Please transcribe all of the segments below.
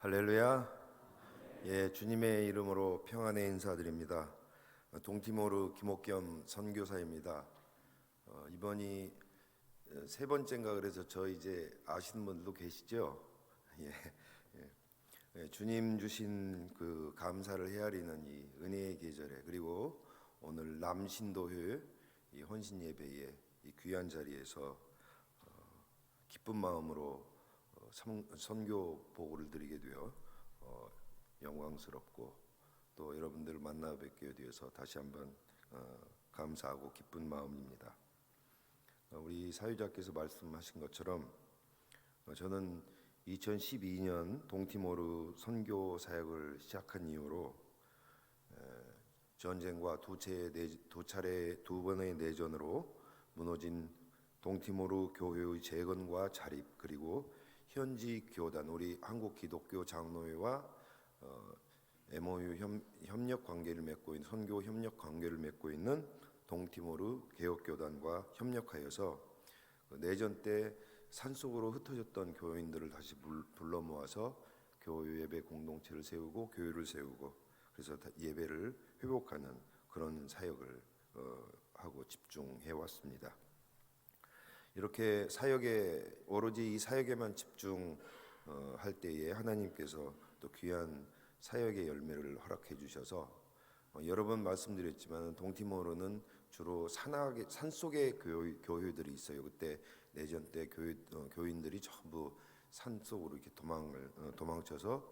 할렐루야. 예, 주님의 이름으로 평안의 인사드립니다. 동티모르 김옥겸 선교사입니다. 이번이 세 번째인가 그래서 저 이제 아시는 분들도 계시죠? 예, 예. 예, 주님 주신 그 감사를 헤아리는 이 은혜의 계절에, 그리고 오늘 남신도회 이 헌신 예배의 이 귀한 자리에서 기쁜 마음으로 선교 보고를 드리게 되어 영광스럽고, 또 여러분들을 만나 뵙게 되어서 다시 한번 감사하고 기쁜 마음입니다. 우리 사유자께서 말씀하신 것처럼 저는 2012년 동티모르 선교 사역을 시작한 이후로 전쟁과 두 번의 내전으로 무너진 동티모르 교회의 재건과 자립, 그리고 현지 교단, 우리 한국 기독교 장로회와 MOU 협력 관계를 맺고 있는, 선교 협력 관계를 맺고 있는 동티모르 개혁교단과 협력하여서 내전 때 산속으로 흩어졌던 교인들을 다시 불러 모아서 교회 예배 공동체를 세우고 교회를 세우고, 그래서 예배를 회복하는 그런 사역을 하고 집중해 왔습니다. 이렇게 사역에, 오로지 이 사역에만 집중할 때에 하나님께서 또 귀한 사역의 열매를 허락해 주셔서, 여러 번 말씀드렸지만 동티모르는 주로 산속에 교회들이 있어요. 그때 내전 때 교인들이 전부 산속으로 이렇게 도망쳐서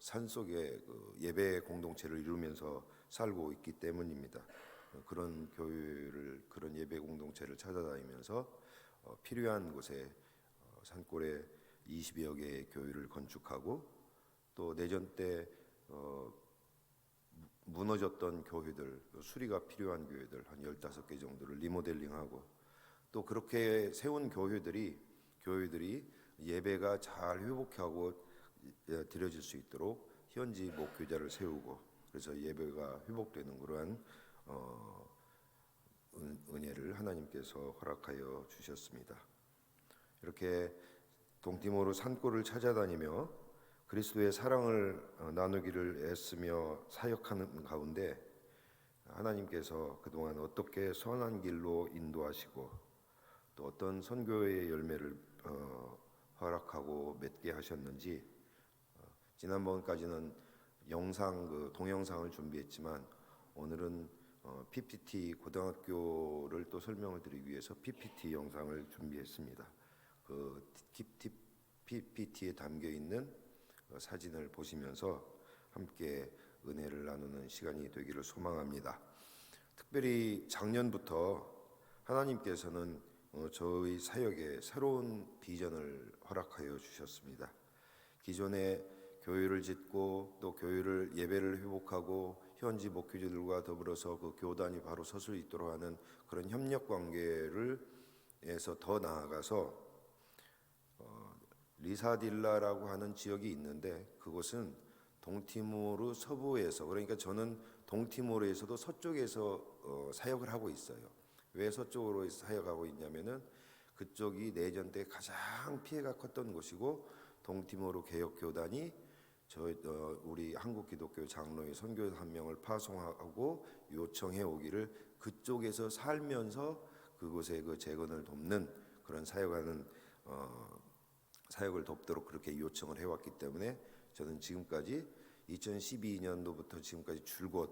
산속에 예배 공동체를 이루면서 살고 있기 때문입니다. 그런 교회를, 그런 예배 공동체를 찾아다니면서 필요한 곳에 산골에 20여 개의 교회를 건축하고, 또 내전 때 무너졌던 교회들, 수리가 필요한 교회들 한 15개 정도를 리모델링하고, 또 그렇게 세운 교회들이 예배가 잘 회복하고 드려질 수 있도록 현지 목교자를 세우고, 그래서 예배가 회복되는 그러한 은혜를 하나님께서 허락하여 주셨습니다. 이렇게 동티모르 산골을 찾아다니며 그리스도의 사랑을 나누기를 애쓰며 사역하는 가운데 하나님께서 그동안 어떻게 선한 길로 인도하시고 또 어떤 선교의 열매를 허락하고 맺게 하셨는지, 지난번까지는 동영상을 준비했지만 오늘은 PPT, 고등학교를 또 설명을 드리기 위해서 PPT 영상을 준비했습니다. 그 PPT에 담겨 있는 사진을 보시면서 함께 은혜를 나누는 시간이 되기를 소망합니다. 특별히 작년부터 하나님께서는 저의 사역에 새로운 비전을 허락하여 주셨습니다. 기존에 교회를 짓고 또 예배를 회복하고 현지 목회자들과 더불어서 그 교단이 바로 설 수 있도록 하는 그런 협력 관계에서 더 나아가서 리사딜라라고 하는 지역이 있는데, 그곳은 동티모르 서부에서, 그러니까 저는 동티모르에서도 서쪽에서 사역을 하고 있어요. 왜 서쪽으로 사역하고 있냐면은 그쪽이 내전 때 가장 피해가 컸던 곳이고, 동티모르 개혁교단이 우리 한국 기독교 장로의 선교사 한 명을 파송하고 요청해 오기를 그쪽에서 살면서 그곳의 그 재건을 돕는 그런 사역을 돕도록 그렇게 요청을 해왔기 때문에, 저는 지금까지 2012년도부터 지금까지 줄곧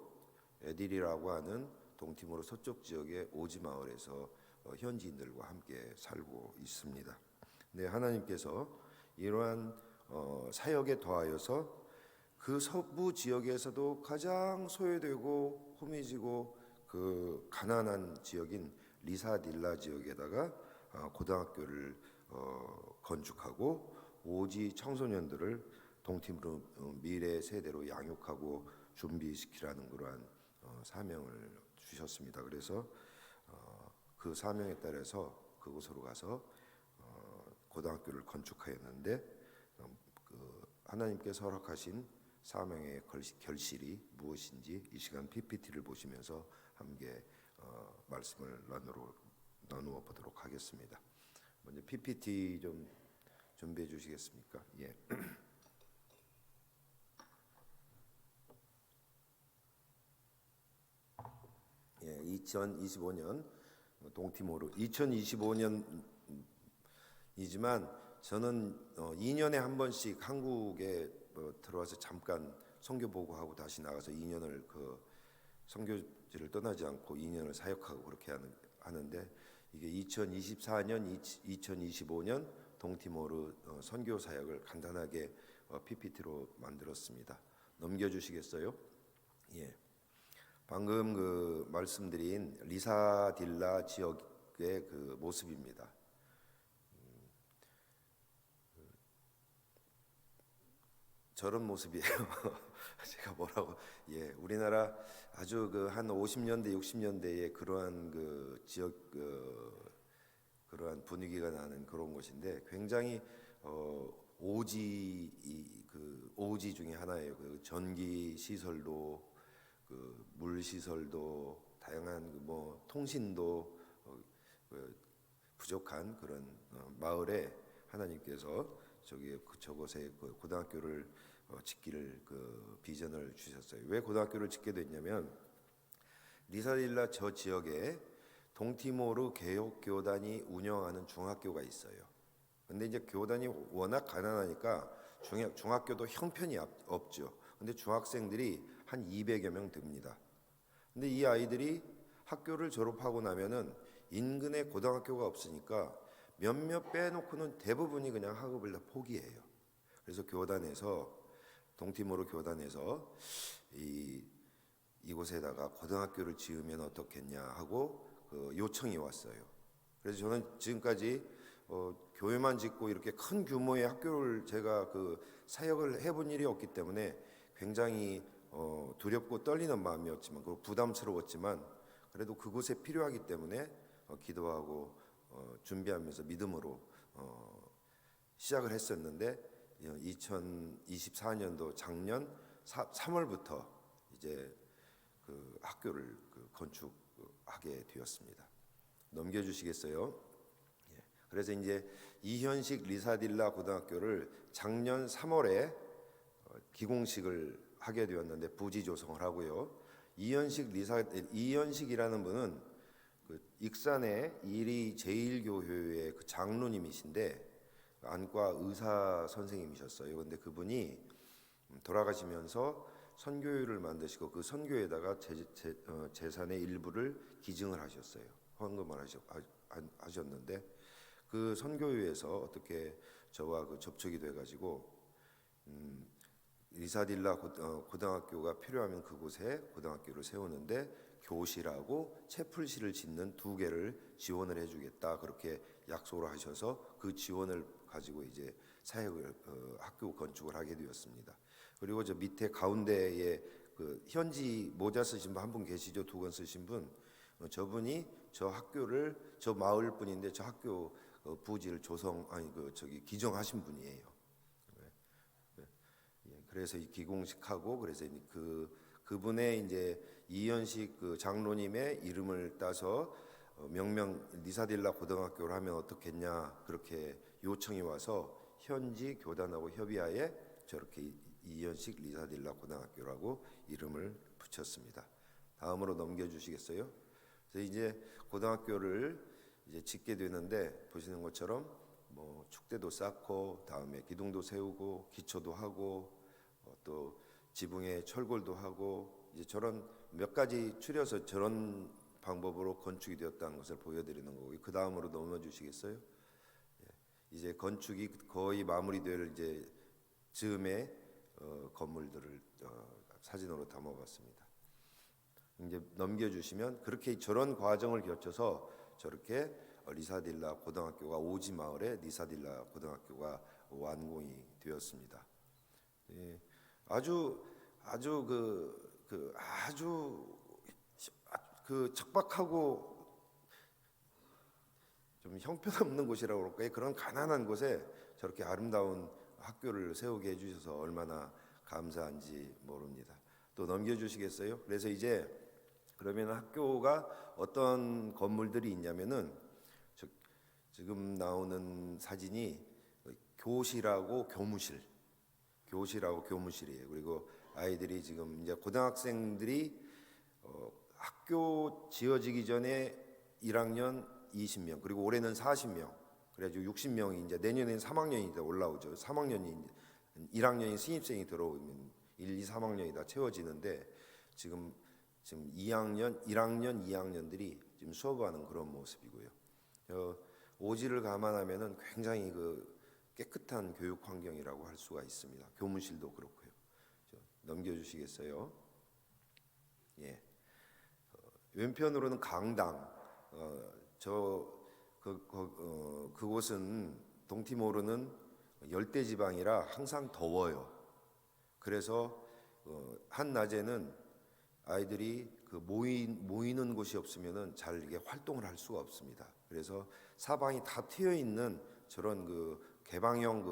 에딜이라고 하는 동티모르 서쪽 지역의 오지 마을에서 현지인들과 함께 살고 있습니다. 네, 하나님께서 이러한 사역에 더하여서 그 서부 지역에서도 가장 소외되고 호미지고 그 가난한 지역인 리사딜라 지역에다가 고등학교를 건축하고 오지 청소년들을 동티모르 미래 세대로 양육하고 준비시키라는 그러한 사명을 주셨습니다. 그래서 그 사명에 따라서 그곳으로 가서 고등학교를 건축하였는데, 하나님께서 허락하신 사명의 결실이 무엇인지 이 시간 PPT를 보시면서 함께 말씀을 나누어 보도록 하겠습니다. 먼저 PPT 좀 준비해 주시겠습니까? 예. 2025년 동티모르 2025년이지만 저는 2년에 한 번씩 한국에 들어와서 잠깐 선교 보고하고 다시 나가서 2년을 그 선교지를 떠나지 않고 2년을 사역하고 그렇게 하는데 이게 2024년, 2025년 동티모르 선교 사역을 간단하게 PPT로 만들었습니다. 넘겨주시겠어요? 예. 방금 그 말씀드린 리사딜라 지역의 그 모습입니다. 저런 모습이에요. 제가 뭐라고 우리나라 아주 그 한 50년대 60년대에 그러한 그 지역 그러한 분위기가 나는 그런 곳인데 굉장히 오지 중에 하나예요. 그 전기 시설도 그 물 시설도 다양한 뭐 통신도 부족한 그런 마을에 하나님께서 저곳에 그 고등학교를 짓기를 그 비전을 주셨어요. 왜 고등학교를 짓게 됐냐면 리사딜라 저 지역에 동티모르 개혁교단이 운영하는 중학교가 있어요. 근데 이제 교단이 워낙 가난하니까 중학교도 형편이 없죠. 근데 중학생들이 한 200여 명 됩니다. 근데 이 아이들이 학교를 졸업하고 나면은 인근에 고등학교가 없으니까 몇몇 빼놓고는 대부분이 그냥 학업을 다 포기해요. 그래서 동티모르 교단에서 이곳에다가 고등학교를 지으면 어떻겠냐 하고 그 요청이 왔어요. 그래서 저는 지금까지 교회만 짓고 이렇게 큰 규모의 학교를 제가 그 사역을 해본 일이 없기 때문에 굉장히 두렵고 떨리는 마음이었지만 그리고 부담스러웠지만 그래도 그곳에 필요하기 때문에 기도하고 준비하면서 믿음으로 시작을 했었는데 2024년도 작년 3월부터 이제 그 학교를 건축하게 되었습니다. 넘겨주시겠어요? 그래서 이제 이현식 리사딜라 고등학교를 작년 3월에 기공식을 하게 되었는데 부지 조성을 하고요. 이현식이라는 분은 그 익산의 이리 제일교회의 그 장로님이신데 안과 의사 선생님이셨어요. 근데 그분이 돌아가시면서 선교회를 만드시고 그 선교회에다가 재산의 일부를 기증을 하셨어요. 헌금을 하셨는데 그 선교회에서 어떻게 저와 그 접촉이 돼가지고 리사딜라 고등학교가 필요하면 그곳에 고등학교를 세우는데 교실하고 채플실을 짓는 2개를 지원을 해주겠다 그렇게 약속을 하셔서 그 지원을 가지고 이제 사역을 학교 건축을 하게 되었습니다. 그리고 저 밑에 가운데에 그 현지 모자 쓰신 분 한 분 계시죠? 두건 쓰신 분 저분이 저 마을 분인데 저 학교 부지를 기증하신 분이에요. 그래서 이 기공식하고 그래서 그분의 이제 이현식 그 장로님의 이름을 따서 명명 리사딜라 고등학교를 하면 어떻겠냐 그렇게 요청이 와서 현지 교단하고 협의하에 저렇게 이현식 리사딜라 고등학교라고 이름을 붙였습니다. 다음으로 넘겨주시겠어요? 그래서 이제 고등학교를 이제 짓게 되는데 보시는 것처럼 뭐 축대도 쌓고 다음에 기둥도 세우고 기초도 하고 또 지붕에 철골도 하고 이제 저런 몇 가지 추려서 저런 방법으로 건축이 되었다는 것을 보여드리는 거고 그 다음으로 넘어주시겠어요? 이제 건축이 거의 마무리될 이제 즈음에 건물들을 사진으로 담아봤습니다. 이제 넘겨주시면 그렇게 저런 과정을 거쳐서 저렇게 리사딜라 고등학교가 오지 마을에 리사딜라 고등학교가 완공이 되었습니다. 아주 척박하고 좀 형편없는 곳이라고 그럴까요? 그런 가난한 곳에 저렇게 아름다운 학교를 세우게 해주셔서 얼마나 감사한지 모릅니다. 또 넘겨주시겠어요? 그래서 이제 그러면 학교가 어떤 건물들이 있냐면은 지금 나오는 사진이 교실하고 교무실이에요. 그리고 아이들이 지금 이제 고등학생들이 학교 지어지기 전에 1학년 20명, 그리고 올해는 40명, 그래가지고 60명이 이제 내년에는 3학년이 다 올라오죠. 3학년이 1학년이 신입생이 들어오면 1, 2, 3학년이 다 채워지는데 지금 2학년, 1학년, 2학년들이 지금 수업하는 그런 모습이고요. 오지를 감안하면은 굉장히 그 깨끗한 교육 환경이라고 할 수가 있습니다. 교무실도 그렇고요. 넘겨주시겠어요? 예. 왼편으로는 강당. 그곳은 동티모르는 열대지방이라 항상 더워요. 그래서 한낮에는 아이들이 그 모이는 곳이 없으면은 잘 이게 활동을 할 수가 없습니다. 그래서 사방이 다 트여 있는 저런 그 개방형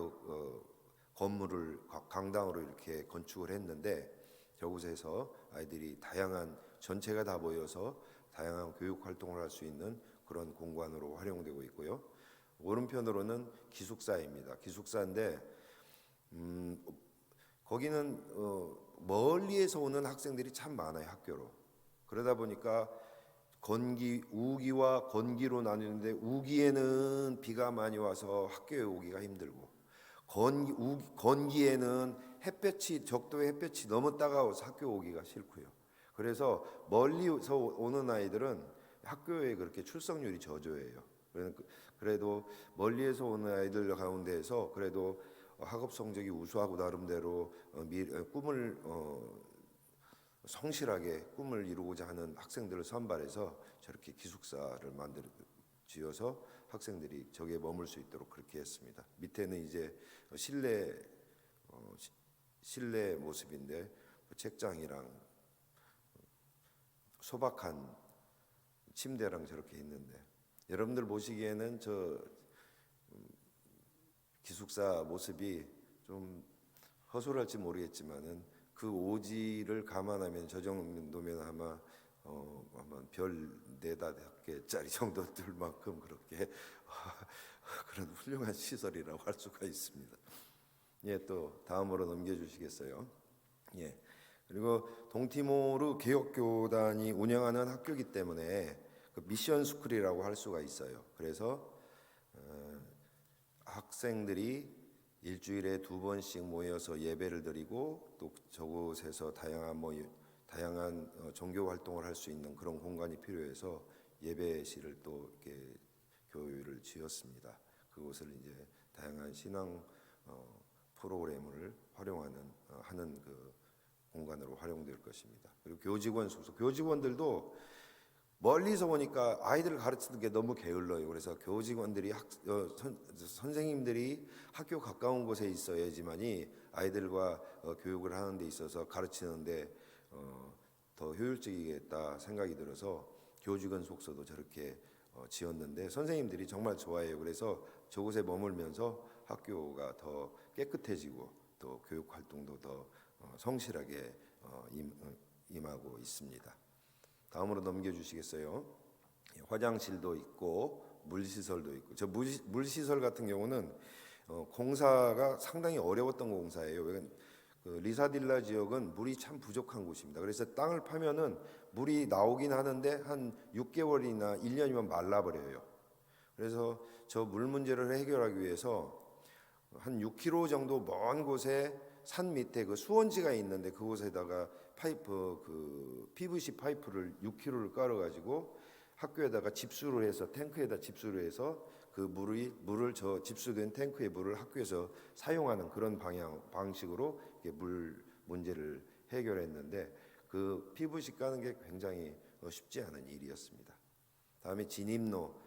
건물을 강당으로 이렇게 건축을 했는데 저곳에서 아이들이 다양한 전체가 다 모여서 다양한 교육 활동을 할 수 있는 그런 공간으로 활용되고 있고요. 오른편으로는 기숙사입니다. 기숙사인데 거기는 멀리에서 오는 학생들이 참 많아요. 학교로. 그러다 보니까 우기와 건기로 나뉘는데 우기에는 비가 많이 와서 학교에 오기가 힘들고 건기에는 적도의 햇볕이 너무 따가워서 학교 오기가 싫고요. 그래서 멀리서 오는 아이들은 학교에 그렇게 출석률이 저조해요. 그래도 멀리에서 오는 아이들 가운데에서 그래도 학업 성적이 우수하고 나름대로 꿈을 성실하게 꿈을 이루고자 하는 학생들을 선발해서 저렇게 기숙사를 지어서 학생들이 저기에 머물 수 있도록 그렇게 했습니다. 밑에는 이제 실내 모습인데 책장이랑 소박한 침대랑 저렇게 있는데 여러분들 보시기에는 저 기숙사 모습이 좀 허술할지 모르겠지만은 그 오지를 감안하면 저 정도면 아마 별 4-5개짜리 정도 들 만큼 그렇게 그런 훌륭한 시설이라고 할 수가 있습니다. 예, 또 다음으로 넘겨주시겠어요? 예. 그리고 동티모르 개혁교단이 운영하는 학교이기 때문에 그 미션 스쿨이라고 할 수가 있어요. 그래서 학생들이 일주일에 2번씩 모여서 예배를 드리고 또 저곳에서 다양한 종교 활동을 할 수 있는 그런 공간이 필요해서 예배실을 또 이렇게 교회를 지었습니다. 그곳을 이제 다양한 신앙 프로그램을 하는 그 공간으로 활용될 것입니다. 그리고 교직원 숙소, 교직원들도 멀리서 오니까 아이들을 가르치는 게 너무 게을러요. 그래서 교직원들이 선생님들이 학교 가까운 곳에 있어야지만이 아이들과 교육을 하는 데 있어서 가르치는데 더 효율적이겠다 생각이 들어서 교직원 숙소도 저렇게 지었는데 선생님들이 정말 좋아해요. 그래서 저곳에 머물면서 학교가 더 깨끗해지고 또 교육 활동도 더 성실하게 임하고 있습니다. 다음으로 넘겨주시겠어요? 화장실도 있고 물시설도 있고 저 물시설 같은 경우는 공사가 상당히 어려웠던 공사예요. 그 리사딜라 지역은 물이 참 부족한 곳입니다. 그래서 땅을 파면은 물이 나오긴 하는데 한 6개월이나 1년이면 말라버려요. 그래서 저 물 문제를 해결하기 위해서 한 6km 정도 먼 곳에 산 밑에 그 수원지가 있는데 그곳에다가 PVC 파이프를 6km를 깔아가지고 학교에다가 집수를 해서 탱크에다 집수를 해서 그 물을 저 집수된 탱크의 물을 학교에서 사용하는 그런 방식으로 물 문제를 해결했는데 그 PVC 까는 게 굉장히 쉽지 않은 일이었습니다. 다음에 진입로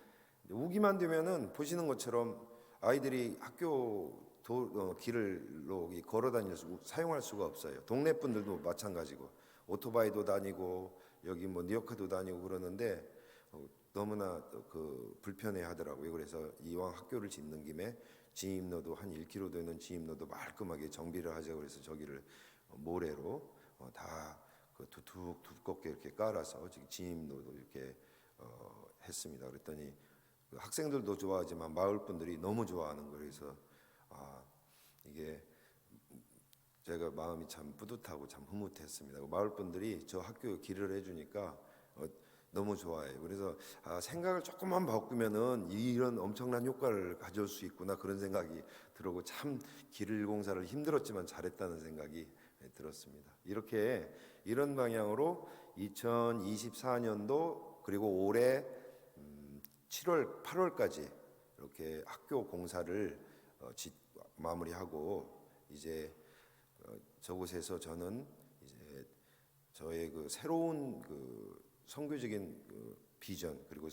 우기만 되면은 보시는 것처럼 아이들이 학교 길로 걸어 사용할 수가 없어요. 동네 분들도 마찬가지고 오토바이도 다니고 여기 리어카도 다니고 그러는데 너무나 그 불편해 하더라고요. 그래서 이왕 학교를 짓는 김에 진입로도 한 1km 되는 진입로도 말끔하게 정비를 하자고 그래서 저기를 모래로 다 두껍게 이렇게 깔아서 진입로도 이렇게 했습니다. 그랬더니 그 학생들도 좋아하지만 마을 분들이 너무 좋아하는 거예요. 그래서 이게 제가 마음이 참 뿌듯하고 참 흐뭇했습니다. 마을 분들이 저 학교 길을 해주니까 너무 좋아해요. 그래서 생각을 조금만 바꾸면은 이런 엄청난 효과를 가져올 수 있구나 그런 생각이 들고 참 길 공사를 힘들었지만 잘했다는 생각이 들었습니다. 이렇게 이런 방향으로 2024년도 그리고 올해 7월, 8월까지 이렇게 학교 공사를 마무리하고 이제 저곳에서 저는 이제 저의 그 새로운 그 선교적인 그 비전 그리고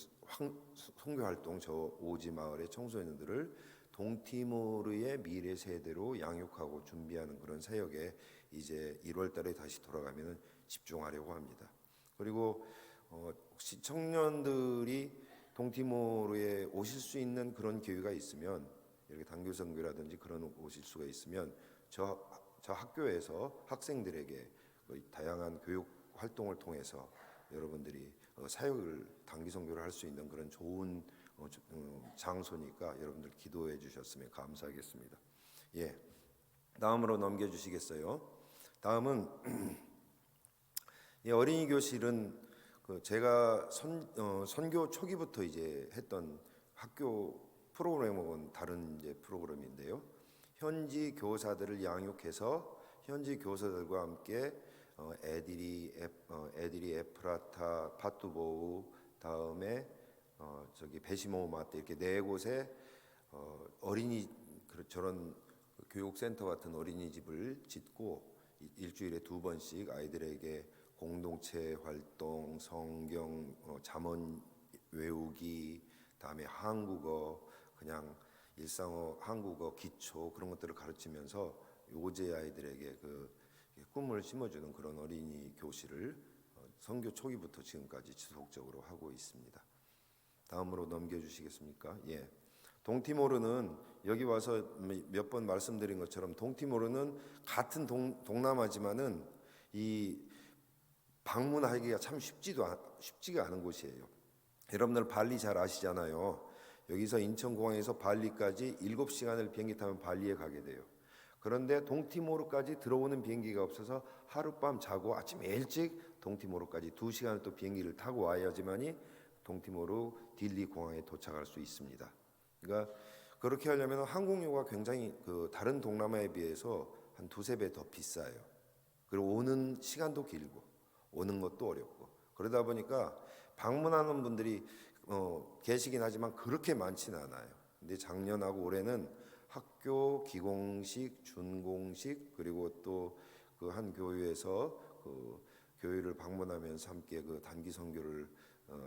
선교 활동 저 오지 마을의 청소년들을 동티모르의 미래 세대로 양육하고 준비하는 그런 사역에 이제 1월달에 다시 돌아가면 집중하려고 합니다. 그리고 혹시 청년들이 동티모르에 오실 수 있는 그런 기회가 있으면 이렇게 단교 선교라든지 그런 오실 수가 있으면 저 학교에서 학생들에게 다양한 교육 활동을 통해서 여러분들이 사역을 단기 선교를 할 수 있는 그런 좋은 장소니까 여러분들 기도해 주셨으면 감사하겠습니다. 예, 다음으로 넘겨 주시겠어요? 다음은 어린이 교실은 제가 선교 초기부터 이제 했던 학교 프로그램하고는 다른 이제 프로그램인데요. 현지 교사들을 양육해서 현지 교사들과 함께 에디리 에프라타 파투보우 다음에 저기 베시모 마트 이렇게 네 곳에 어린이 저런 교육센터 같은 어린이집을 짓고 일주일에 2번씩 아이들에게 공동체 활동, 성경, 잠언 외우기, 다음에 한국어, 그냥 일상어, 한국어 기초 그런 것들을 가르치면서 오제 아이들에게 그 꿈을 심어주는 그런 어린이 교실을 선교 초기부터 지금까지 지속적으로 하고 있습니다. 다음으로 넘겨주시겠습니까? 예. 동티모르는 여기 와서 몇 번 말씀드린 것처럼 동티모르는 같은 동남아지만은 이 방문하기가 참 쉽지가 않은 곳이에요. 여러분들 발리 잘 아시잖아요. 여기서 인천공항에서 발리까지 7시간을 비행기 타면 발리에 가게 돼요. 그런데 동티모르까지 들어오는 비행기가 없어서 하룻밤 자고 아침에 일찍 동티모르까지 2시간을 또 비행기를 타고 와야지만이 동티모르 딜리 공항에 도착할 수 있습니다. 그러니까 그렇게 하려면 항공료가 굉장히 다른 동남아에 비해서 한 2~3배 더 비싸요. 그리고 오는 시간도 길고 오는 것도 어렵고 그러다 보니까 방문하는 분들이 계시긴 하지만 그렇게 많지는 않아요. 근데 작년하고 올해는 학교 기공식, 준공식 그리고 또 그 한 교회에서 그 교회를 방문하면서 함께 그 단기 선교를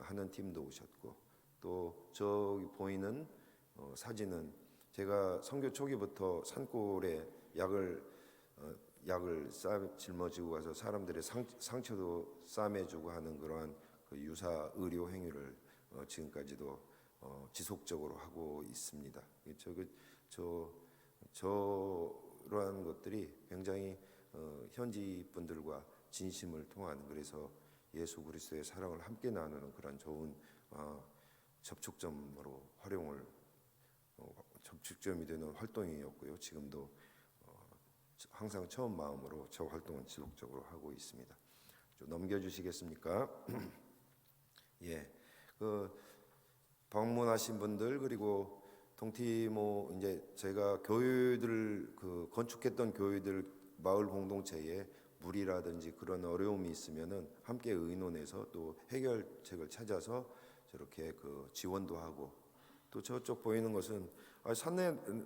하는 팀도 오셨고 또 저기 보이는 사진은 제가 선교 초기부터 산골에 약을 짊어지고 가서 사람들의 상처도 싸매주고 하는 그러한 그 유사 의료 행위를 지금까지도 지속적으로 하고 있습니다. 저러한 것들이 굉장히 현지 분들과 진심을 통한 그래서 예수 그리스도의 사랑을 함께 나누는 그런 좋은 접촉점으로 접촉점이 되는 활동이었고요. 지금도 항상 처음 마음으로 저 활동은 지속적으로 하고 있습니다. 좀 넘겨주시겠습니까? 예, 방문하신 분들 그리고 동티모 이제 제가 교회들 건축했던 교회들 마을 공동체에 물이라든지 그런 어려움이 있으면은 함께 의논해서 또 해결책을 찾아서 저렇게 지원도 하고 또 저쪽 보이는 것은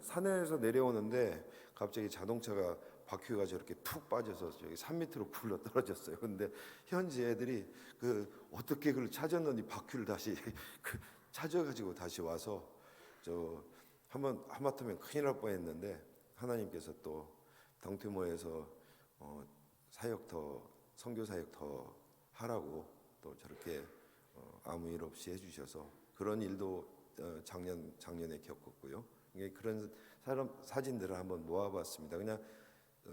산에서 내려오는데 갑자기 자동차가 바퀴가 저렇게 푹 빠져서 저기 산 밑으로 굴러 떨어졌어요. 근데 현지 애들이 어떻게 그걸 찾았는지 바퀴를 다시 찾아가지고 다시 와서 하마터면 큰일 날 뻔했는데 하나님께서 또 동티모에서 선교 사역 더 하라고 또 저렇게 아무 일 없이 해주셔서 그런 일도 작년에 겪었고요. 그런 사진들을 한번 모아봤습니다. 그냥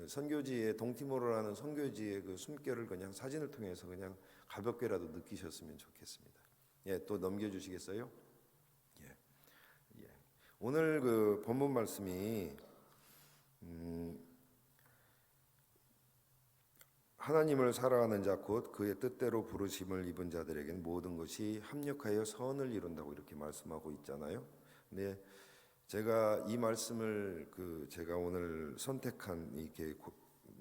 선교지의 동티모르라는 선교지의 그 숨결을 그냥 사진을 통해서 그냥 가볍게라도 느끼셨으면 좋겠습니다. 예, 또 넘겨주시겠어요? 예. 오늘 그 본문 말씀이 하나님을 사랑하는 자 곧 그의 뜻대로 부르심을 입은 자들에게는 모든 것이 합력하여 선을 이룬다고 이렇게 말씀하고 있잖아요. 근데 제가 이 말씀을 제가 오늘 선택한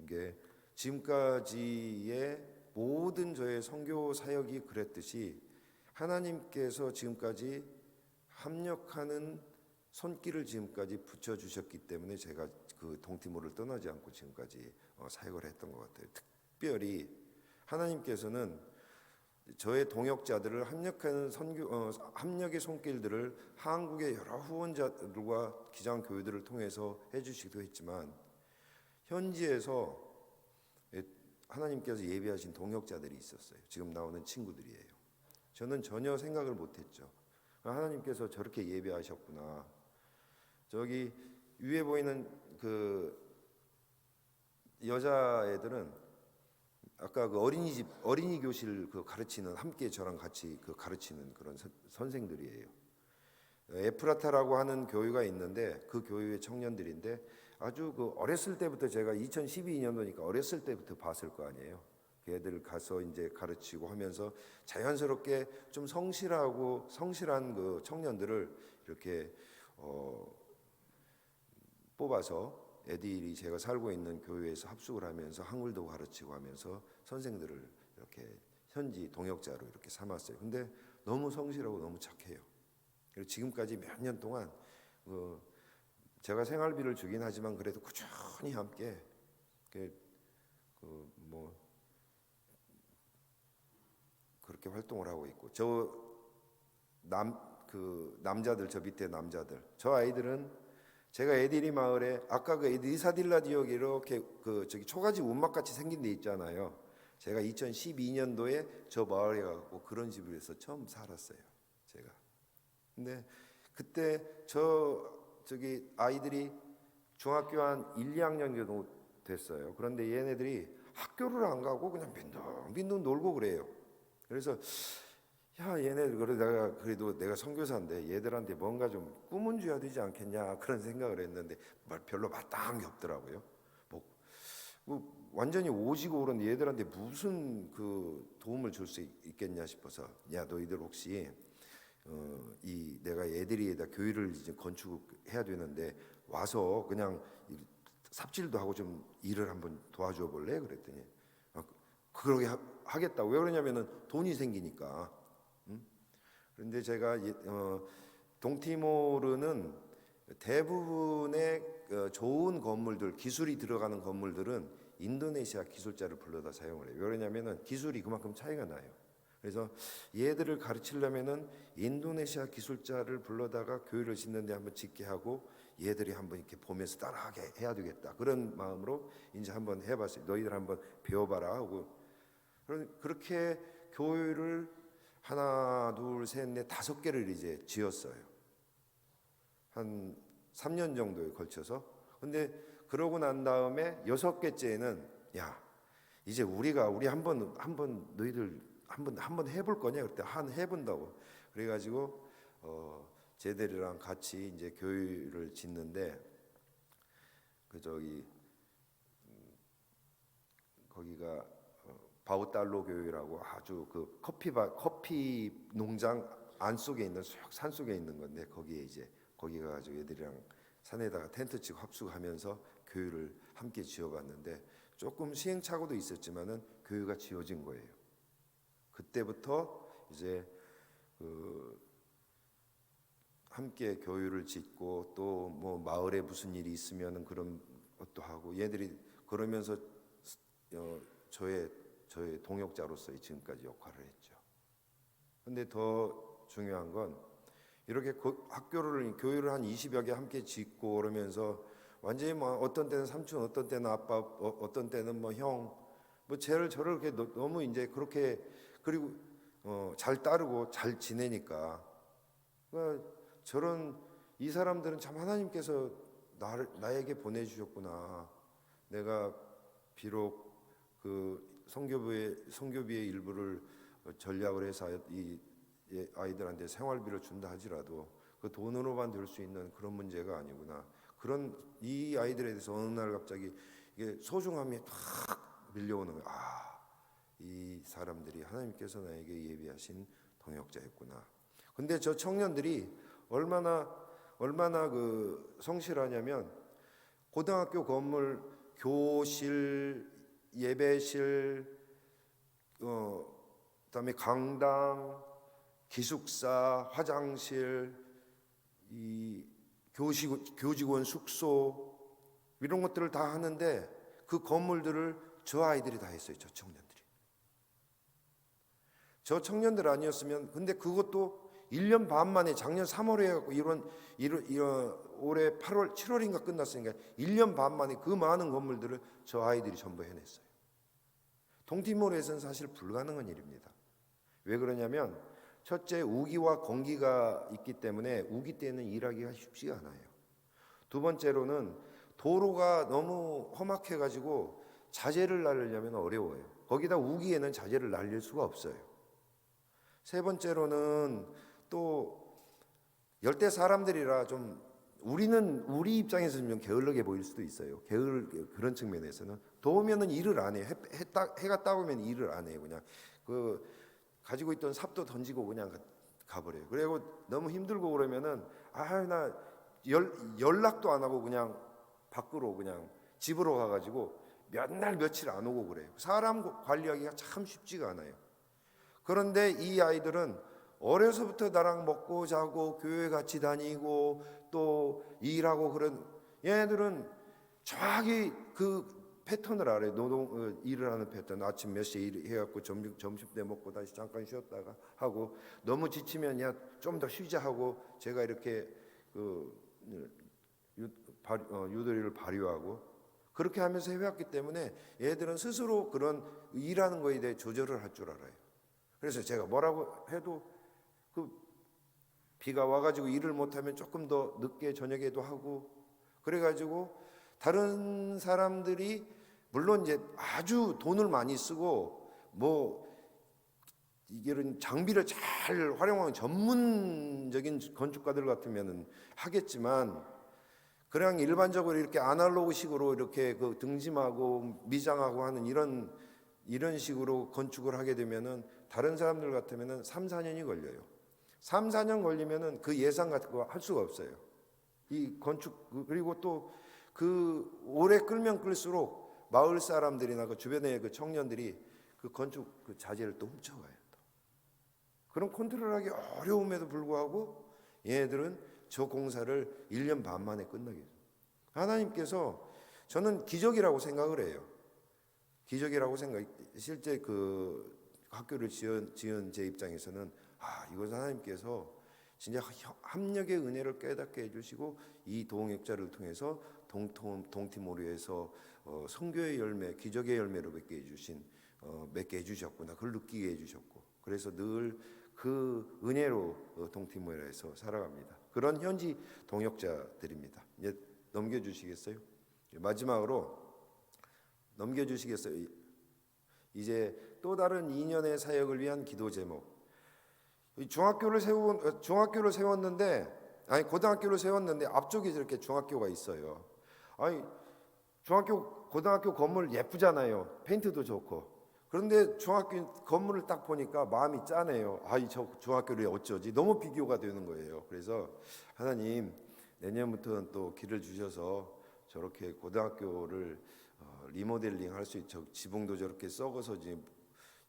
게 지금까지의 모든 저의 선교 사역이 그랬듯이 하나님께서 지금까지 합력하는 손길을 지금까지 붙여 주셨기 때문에 제가 그 동티모를 떠나지 않고 지금까지 사역을 했던 것 같아요. 특별히 하나님께서는 저의 동역자들을 합력하는 합력의 손길들을 한국의 여러 후원자들과 기장 교회들을 통해서 해주시기도 했지만 현지에서 하나님께서 예비하신 동역자들이 있었어요. 지금 나오는 친구들이에요. 저는 전혀 생각을 못했죠. 하나님께서 저렇게 예비하셨구나. 저기 위에 보이는 그 여자애들은 아까 그 어린이 교실 가르치는 함께 저랑 같이 가르치는 그런 선생들이에요. 에프라타라고 하는 교회가 있는데 그 교회의 청년들인데 아주 어렸을 때부터 제가 2012년도니까 어렸을 때부터 봤을 거 아니에요. 걔들 가서 이제 가르치고 하면서 자연스럽게 좀 성실한 그 청년들을 이렇게 뽑아서 애들이 제가 살고 있는 교회에서 합숙을 하면서 한글도 가르치고 하면서 선생들을 이렇게 현지 동역자로 이렇게 삼았어요. 근데 너무 성실하고 너무 착해요. 그리고 지금까지 몇 년 동안 제가 생활비를 주긴 하지만 그래도 꾸준히 함께 그렇게 활동을 하고 있고 남자들 저 밑에 남자들 저 아이들은 제가 에디리 마을에 아까 그 리사딜라 지역에 이렇게 저기 초가집 운막 같이 생긴 데 있잖아요. 제가 2012년도에 저 마을에 가고 그런 집에서 처음 살았어요. 제가. 근데 그때 저기 아이들이 중학교 한 1, 2학년 정도 됐어요. 그런데 얘네들이 학교를 안 가고 그냥 빈둥빈둥 놀고 그래요. 그래서 얘네들 그래도 내가 선교사인데 얘들한테 뭔가 좀 꿈은 줘야 되지 않겠냐 그런 생각을 했는데 별로 마땅한 게 없더라고요. 완전히 오지고 그런 얘들한테 무슨 도움을 줄 수 있겠냐 싶어서 너희들 혹시 내가 애들이에다 교회를 이제 건축해야 되는데 와서 그냥 삽질도 하고 좀 일을 한번 도와줘 볼래? 그랬더니 그러게 하겠다고. 왜 그러냐면은 돈이 생기니까. 그런데 제가 동티모르는 대부분의 좋은 건물들, 기술이 들어가는 건물들은 인도네시아 기술자를 불러다 사용을 해요. 왜 그러냐면은 기술이 그만큼 차이가 나요. 그래서 얘들을 가르치려면은 인도네시아 기술자를 불러다가 교회를 짓는데 한번 짓게 하고 얘들이 한번 이렇게 보면서 따라하게 해야 되겠다. 그런 마음으로 이제 한번 해봤어요. 너희들 한번 배워봐라 하고 그렇게 교회를 하나, 둘, 셋, 넷, 5개를 이제 지었어요. 한 3년 정도에 걸쳐서. 근데 그러고 난 다음에 6개째는 이제 우리 한번 너희들 한번 해볼 거냐? 그때 해본다고. 그래가지고 쟤들이랑 같이 이제 교회를 짓는데 거기가 바우달로 교회라고 아주 커피 농장 안속에 있는 산 속에 있는 건데 거기 가가지고 애들이랑 산에다가 텐트 치고 합숙하면서 교회를 함께 지어봤는데 조금 시행착오도 있었지만은 교회가 지어진 거예요. 그때부터 이제 함께 교회를 짓고 또 뭐 마을에 무슨 일이 있으면은 그런 것도 하고 얘들이 그러면서 저의 동역자로서의 지금까지 역할을 했죠. 근데 더 중요한 건 이렇게 교회를 한 20여 개 함께 짓고 그러면서 완전히 어떤 때는 삼촌, 어떤 때는 아빠, 어떤 때는 형, 저를 이렇게 너무 이제 그렇게 그리고 잘 따르고 잘 지내니까 이 사람들은 참 하나님께서 나에게 보내주셨구나. 내가 비록 성교비의 일부를 전략을 해서 이 아이들한테 생활비를 준다 하지라도 그 돈으로만 될 수 있는 그런 문제가 아니구나. 그런 이 아이들에 대해서 어느 날 갑자기 이게 소중함이 탁 밀려오는 거예요. 이 사람들이 하나님께서 나에게 예비하신 동역자였구나. 근데 저 청년들이 얼마나 그 성실하냐면 고등학교 건물, 교실, 예배실, 그다음에 강당, 기숙사, 화장실, 이 교직원 숙소 이런 것들을 다 하는데 그 건물들을 저 아이들이 다 했어요. 저 청년들 아니었으면, 근데 그것도 1년 반 만에 작년 3월에 해갖고 올해 8월 7월인가 끝났으니까 1년 반 만에 그 많은 건물들을 저 아이들이 전부 해냈어요. 동티모르에서는 사실 불가능한 일입니다. 왜 그러냐면 첫째, 우기와 건기가 있기 때문에 우기 때는 일하기가 쉽지가 않아요. 두 번째로는 도로가 너무 험악해가지고 자재를 날리려면 어려워요. 거기다 우기에는 자재를 날릴 수가 없어요. 세 번째로는 또 열대 사람들이라 좀 우리 입장에서 좀 게을르게 보일 수도 있어요. 그런 측면에서는 더우면은 일을 안 해요. 해가 따오면 일을 안 해요. 그냥 그 가지고 있던 삽도 던지고 그냥 가버려요. 그리고 너무 힘들고 그러면은 나 연락도 안 하고 그냥 밖으로 그냥 집으로 가가지고 몇 날 며칠 안 오고 그래요. 사람 관리하기가 참 쉽지가 않아요. 그런데 이 아이들은 어려서부터 나랑 먹고 자고 교회 같이 다니고 또 일하고 그런 얘네들은 정확히 그 패턴을 알아요. 일을 하는 패턴. 아침 몇 시에 일해갖고 점심 때 먹고 다시 잠깐 쉬었다가 하고 너무 지치면 좀 더 쉬자 하고 제가 이렇게 유도리를 발휘하고 그렇게 하면서 해왔기 때문에 얘들은 스스로 그런 일하는 거에 대해 조절을 할 줄 알아요. 그래서 제가 뭐라고 해도 그 비가 와가지고 일을 못하면 조금 더 늦게 저녁에도 하고 그래가지고 다른 사람들이 물론 이제 아주 돈을 많이 쓰고 이런 장비를 잘 활용하는 전문적인 건축가들 같으면은 하겠지만 그냥 일반적으로 이렇게 아날로그식으로 이렇게 그 등짐하고 미장하고 하는 이런 식으로 건축을 하게 되면은 다른 사람들 같으면은 3, 4년이 걸려요. 3, 4년 걸리면은 그 예산 같은 거 할 수가 없어요. 이 건축 그리고 또 그 오래 끌면 끌수록 마을 사람들이나 그 주변의 그 청년들이 그 건축 그 자재를 또 훔쳐가요. 또. 그런 컨트롤하기 어려움에도 불구하고 얘네들은 저 공사를 1년 반 만에 끝나게 해요. 하나님께서 저는 기적이라고 생각을 해요. 기적이라고 실제 그 학교를 지은 제 입장에서는 이것은 하나님께서 진짜 합력의 은혜를 깨닫게 해주시고 이 동역자를 통해서 동티모르에서 선교의 열매, 기적의 열매를 맺게 해주셨구나. 그걸 느끼게 해주셨고 그래서 늘 그 은혜로 동티모르에서 살아갑니다. 그런 현지 동역자들입니다. 이제 넘겨주시겠어요? 마지막으로 넘겨주시겠어요? 이제 또 다른 2년의 사역을 위한 기도 제목. 고등학교를 세웠는데 앞쪽에 이렇게 중학교가 있어요. 고등학교 건물 예쁘잖아요. 페인트도 좋고. 그런데 중학교 건물을 딱 보니까 마음이 짠해요. 저 중학교를 어쩌지? 너무 비교가 되는 거예요. 그래서 하나님 내년부터는 또 길을 주셔서 저렇게 고등학교를 리모델링 할 수 있죠. 지붕도 저렇게 썩어서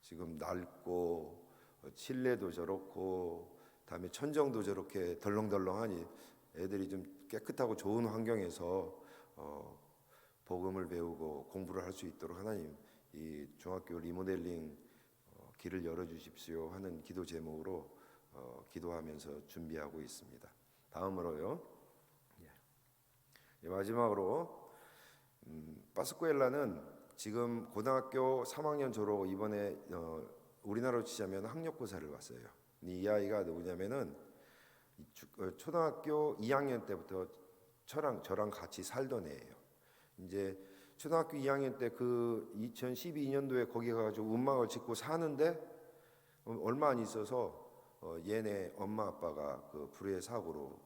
지금 낡고 실내도 저렇고 다음에 천정도 저렇게 덜렁덜렁하니 애들이 좀 깨끗하고 좋은 환경에서 복음을 배우고 공부를 할 수 있도록 하나님 이 중학교 리모델링 길을 열어주십시오 하는 기도 제목으로 기도하면서 준비하고 있습니다. 다음으로요. 마지막으로 파스쿠엘라는 지금 고등학교 3학년 졸업 이번에 우리나라로 치자면 학력고사를 봤어요. 이 아이가 누구냐면은 초등학교 2학년 때부터 저랑 같이 살던 애예요. 이제 초등학교 2학년 때 그 2012년도에 거기 가가지고 음악을 짓고 사는데 얼마 안 있어서 얘네 엄마 아빠가 그 불의 사고로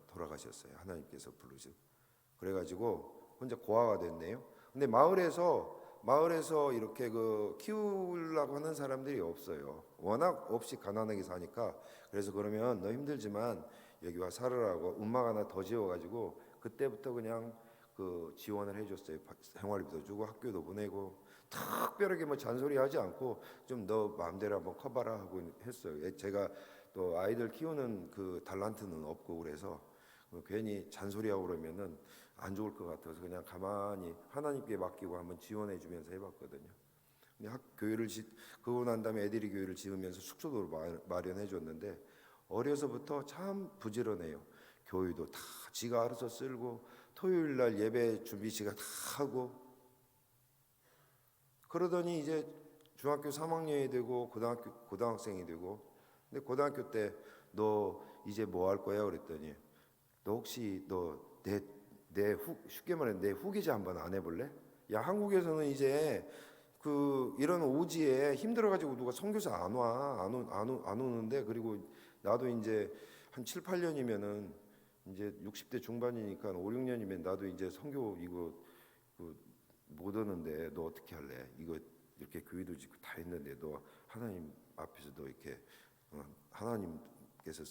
돌아가셨어요. 하나님께서 부르시고 그래가지고 혼자 고아가 됐네요. 근데 마을에서 이렇게 그 키우려고 하는 사람들이 없어요. 워낙 없이 가난하게 사니까. 그래서 그러면 너 힘들지만 여기 와 살으라고 음막 하나 더 지어가지고 그때부터 그냥 그 지원을 해줬어요. 생활비도 주고 학교도 보내고 특별하게 뭐 잔소리하지 않고 좀 너 마음대로 한번 커봐라 하고 했어요. 제가 또 아이들 키우는 그 달란트는 없고 그래서 괜히 잔소리하고 그러면은 안 좋을 것 같아서 그냥 가만히 하나님께 맡기고 한번 지원해주면서 해봤거든요. 근데 교회를 그러고 난 다음에 애들이 교회를 지으면서 숙소도 마련해줬는데 어려서부터 참 부지런해요. 교회도 다 지가 알아서 쓸고 토요일 날 예배 준비 지가 다 하고 그러더니 이제 중학교 3학년이 되고 고등학생이 되고 근데 고등학교 때 너 이제 뭐 할 거야 그랬더니 너 혹시 쉽게 말해 내 후기자 한번 안 해볼래? 야 한국에서는 이제 그 이런 오지에 힘들어가지고 누가 선교사 안 오는데 그리고 나도 이제 한 7, 8년이면은 이제 60대 중반이니까 5, 6년이면 나도 이제 선교 이거 못 오는데 너 어떻게 할래? 이거 이렇게 교회도 짓고 다 했는데 너 하나님 앞에서 너 이렇게 하나님께서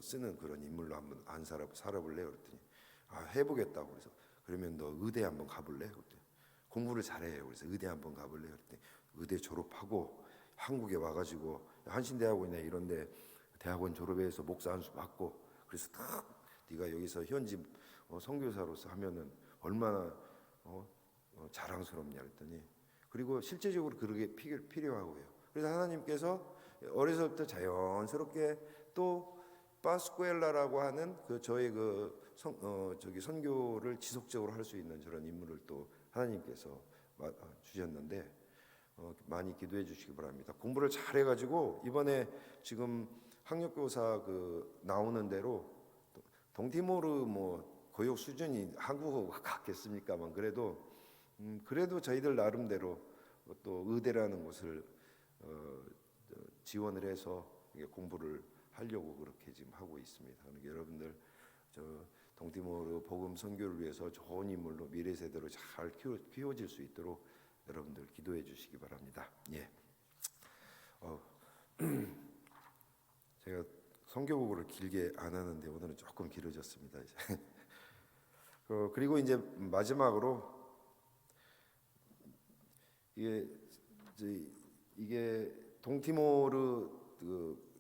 쓰는 그런 인물로 한번 안 살아볼래? 그랬더니 해보겠다고 그래서 그러면 너 의대 한번 가볼래? 그랬더니 공부를 잘해요. 그래서 의대 한번 가볼래? 그랬더니 의대 졸업하고 한국에 와가지고 한신대학원이나 이런데 대학원 졸업해서 목사 한 수 받고 그래서 딱 네가 여기서 현지 선교사로서 하면은 얼마나 자랑스럽냐 그랬더니 그리고 실제적으로 그러게 필요하고요. 그래서 하나님께서 어려서부터 자연스럽게 또 파스쿠엘라라고 하는 그 저의 선교를 지속적으로 할 수 있는 저런 인물을 또 하나님께서 주셨는데 많이 기도해 주시기 바랍니다. 공부를 잘 해가지고 이번에 지금 학력고사 나오는 대로 동티모르 뭐 교육 수준이 한국어가 같겠습니까만 그래도 저희들 나름대로 또 의대라는 곳을 지원을 해서 공부를 하려고 그렇게 지금 하고 있습니다. 그러니까 여러분들 동티모르 복음 선교를 위해서 좋은 인물로 미래 세대로 잘 키워질 수 있도록 여러분들 기도해 주시기 바랍니다. 예. 제가 선교복을 길게 안 하는데 오늘은 조금 길어졌습니다. 이제. 그리고 이제 마지막으로 이게 동티모르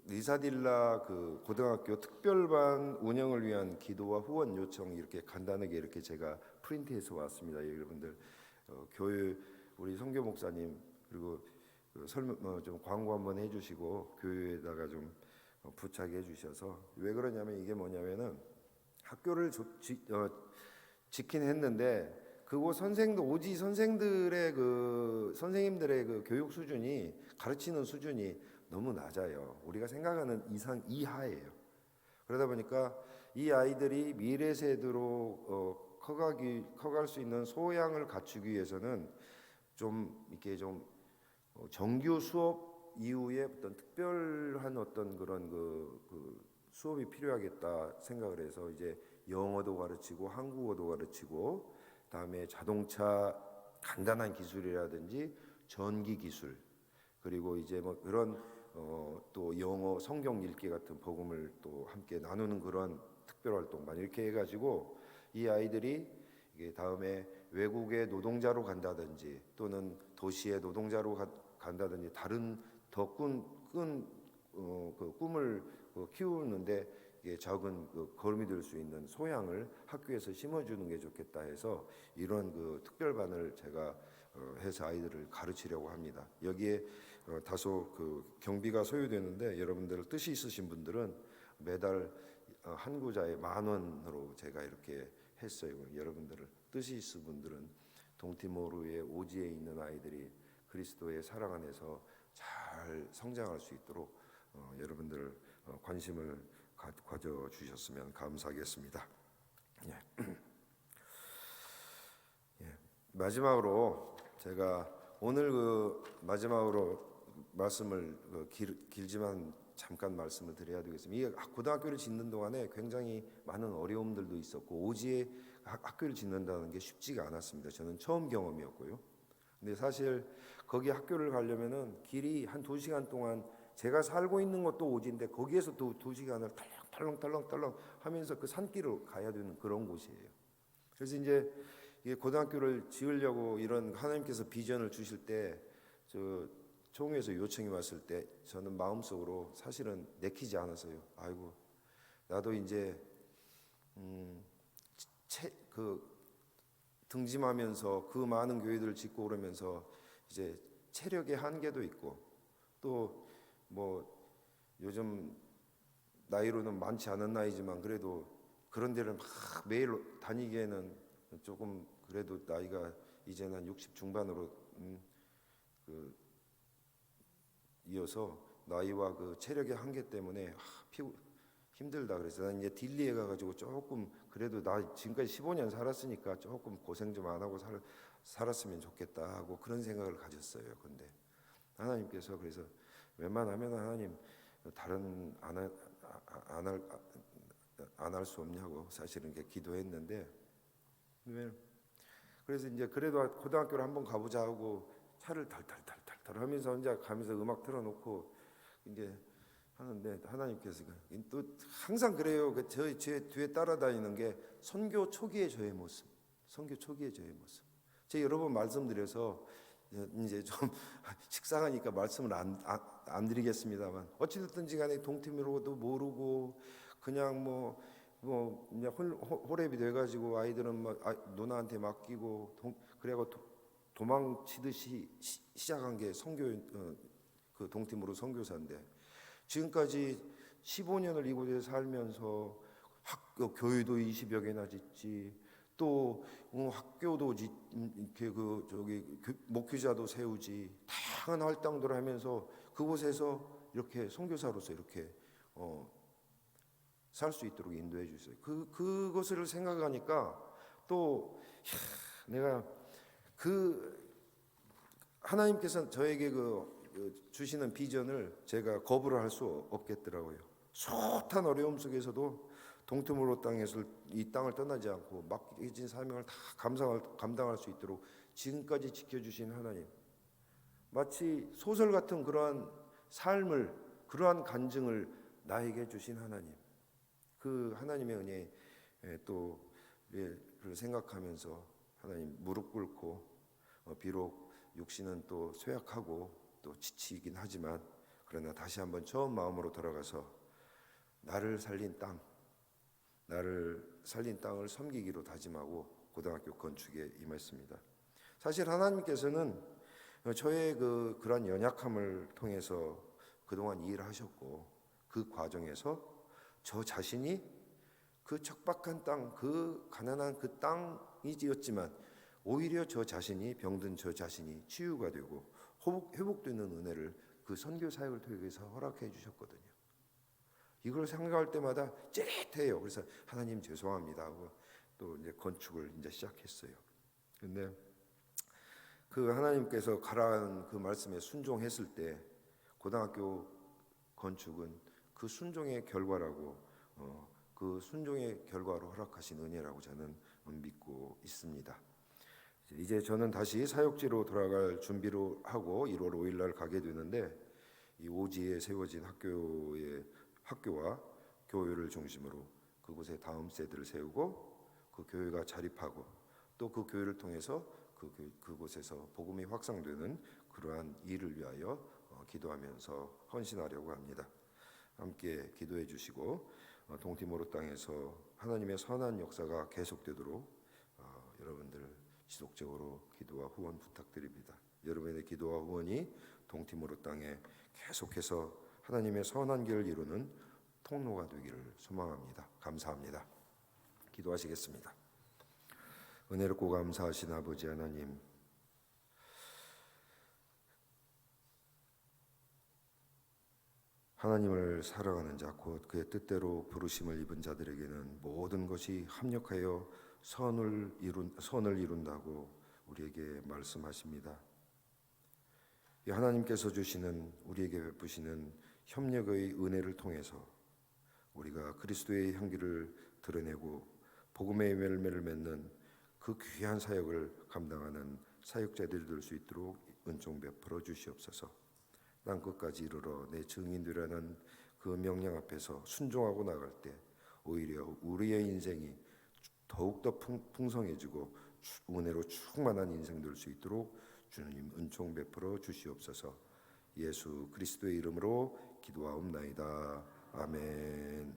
리사딜라 고등학교 특별반 운영을 위한 기도와 후원 요청 이렇게 간단하게 이렇게 제가 프린트해서 왔습니다. 여러분들 교회 우리 선교 목사님 그리고 설명 좀 광고 한번 해주시고 교회에다가 좀 부착해 주셔서 왜 그러냐면 이게 뭐냐면은 학교를 짓긴 했는데 그곳 오지 선생들의 선생님들의 교육 수준이 가르치는 수준이 너무 낮아요. 우리가 생각하는 이하예요. 그러다 보니까 이 아이들이 미래 세대로 커갈 수 있는 소양을 갖추기 위해서는 좀 이렇게 좀 정규 수업 이후에 어떤 특별한 어떤 그런 수업이 필요하겠다 생각을 해서 이제 영어도 가르치고 한국어도 가르치고 그다음에 자동차 간단한 기술이라든지 전기 기술 그리고 이제 뭐 그런 또 영어 성경 읽기 같은 복음을 또 함께 나누는 그런 특별 활동만 이렇게 해가지고 이 아이들이 이게 다음에 외국의 노동자로 간다든지 또는 도시의 노동자로 간다든지 다른 더 큰 꿈을 키우는데 작은 걸음이 될 수 있는 소양을 학교에서 심어주는 게 좋겠다 해서 이런 특별반을 제가 해서 아이들을 가르치려고 합니다. 여기에 다소 경비가 소요되는데 여러분들 뜻이 있으신 분들은 매달 한 구자에 10,000원으로 제가 이렇게 했어요. 여러분들을 뜻이 있으신 분들은 동티모르의 오지에 있는 아이들이 그리스도의 사랑 안에서 잘 성장할 수 있도록 여러분들 관심을 가져 주셨으면 감사하겠습니다. 예. 예. 마지막으로 제가 오늘 마지막으로 말씀을 길지만 잠깐 말씀을 드려야 되겠습니다. 이 고등학교를 짓는 동안에 굉장히 많은 어려움들도 있었고 오지에 학교를 짓는다는 게 쉽지가 않았습니다. 저는 처음 경험이었고요. 근데 사실 거기 학교를 가려면은 길이 한 2시간 동안 제가 살고 있는 것도 오지인데 거기에서 또 2시간을 털렁털렁 하면서 그 산길을 가야 되는 그런 곳이에요. 그래서 이제 이 고등학교를 지으려고 이런 하나님께서 비전을 주실 때 저 총회에서 요청이 왔을 때 저는 마음속으로 사실은 내키지 않았어요. 아이고 나도 이제 그 등짐하면서 그 많은 교회들을 짓고 그러면서 이제 체력의 한계도 있고 또 뭐 요즘 나이로는 많지 않은 나이지만 그래도 그런 데를 막 매일 다니기에는 조금 그래도 나이가 이제는 60 중반으로 그 이어서 나이와 그 체력의 한계 때문에 힘들다 그래서 난 이제 딜리에 가가지고 조금 그래도 나 지금까지 15년 살았으니까 조금 고생 좀 안 하고 살았으면 좋겠다 하고 그런 생각을 가졌어요. 근데 하나님께서 그래서 웬만하면 하나님 다른 안 할 수 없냐고 사실은 이렇게 기도했는데 그래서 이제 그래도 고등학교를 한번 가보자 하고 차를 달달달달 하면서 혼자 가면서 음악 틀어놓고 이제 하는데 하나님께서 또 항상 그래요. 제 뒤에 따라다니는 게 선교 초기의 저의 모습, 선교 초기의 저의 모습. 제가 여러 번 말씀드려서 이제 좀 식상하니까 말씀을 안 드리겠습니다만 어찌됐든지 간에 동티모로도 모르고 그냥 뭐 그냥 호랩이 돼가지고 아이들은 뭐 누나한테 맡기고 그래고 도망치듯이 시작한 게 그 동티모로 선교사인데 지금까지 15년을 이곳에 살면서 교회도 20여 개나 짓지 또 학교도 이렇게 목회자도 세우지 다양한 활동들을 하면서 그곳에서 이렇게 선교사로서 이렇게 살 수 있도록 인도해 주세요. 그것을 생각하니까 또 내가 하나님께서 저에게 주시는 비전을 제가 거부를 할 수 없겠더라고요. 숱한 어려움 속에서도 동티모로 땅에서 이 땅을 떠나지 않고 맡겨진 사명을 다 감당할 수 있도록 지금까지 지켜주신 하나님, 마치 소설 같은 그러한 삶을 그러한 간증을 나에게 주신 하나님, 그 하나님의 은혜에 또 그를 생각하면서 하나님 무릎 꿇고 비록 육신은 또 쇠약하고 또 지치긴 하지만 그러나 다시 한번 처음 마음으로 돌아가서 나를 살린 땅을 섬기기로 다짐하고 고등학교 건축에 임했습니다. 사실 하나님께서는 저의 그러한 연약함을 통해서 그동안 일을 하셨고 그 과정에서 저 자신이 그 척박한 땅, 그 가난한 그 땅이었지만 오히려 저 자신이 병든 저 자신이 치유가 되고 회복되는 은혜를 그 선교 사역을 통해서 허락해 주셨거든요. 이걸 생각할 때마다 찌릿해요. 그래서 하나님 죄송합니다 하고 또 이제 건축을 이제 시작했어요. 근데 그 하나님께서 가라는 그 말씀에 순종했을 때 고등학교 건축은 그 순종의 결과라고 그 순종의 결과로 허락하신 은혜라고 저는 믿고 있습니다. 이제 저는 다시 사역지로 돌아갈 준비를 하고 1월 5일 날 가게 되는데 이 오지에 세워진 학교와 교회를 중심으로 그곳에 다음 세대를 세우고 그 교회가 자립하고 또 그 교회를 통해서 그곳에서 복음이 확산되는 그러한 일을 위하여 기도하면서 헌신하려고 합니다. 함께 기도해 주시고 동티모로 땅에서 하나님의 선한 역사가 계속되도록 여러분들 지속적으로 기도와 후원 부탁드립니다. 여러분의 기도와 후원이 동티모로 땅에 계속해서 하나님의 선한 길을 이루는 통로가 되기를 소망합니다. 감사합니다. 기도하시겠습니다. 은혜롭고 감사하신 아버지 하나님, 하나님을 사랑하는 자 곧 그의 뜻대로 부르심을 입은 자들에게는 모든 것이 합력하여 선을 이룬다고 우리에게 말씀하십니다. 하나님께서 주시는 우리에게 베푸시는 협력의 은혜를 통해서 우리가 그리스도의 향기를 드러내고 복음의 열매를 맺는 그 귀한 사역을 감당하는 사역자들이 될 수 있도록 은총 베풀어 주시옵소서. 난 끝까지 이르러 내 증인되라는 그 명령 앞에서 순종하고 나갈 때 오히려 우리의 인생이 더욱더 풍성해지고 은혜로 충만한 인생 될 수 있도록 주님 은총 베풀어 주시옵소서. 예수 그리스도의 이름으로 기도하옵나이다. 아멘.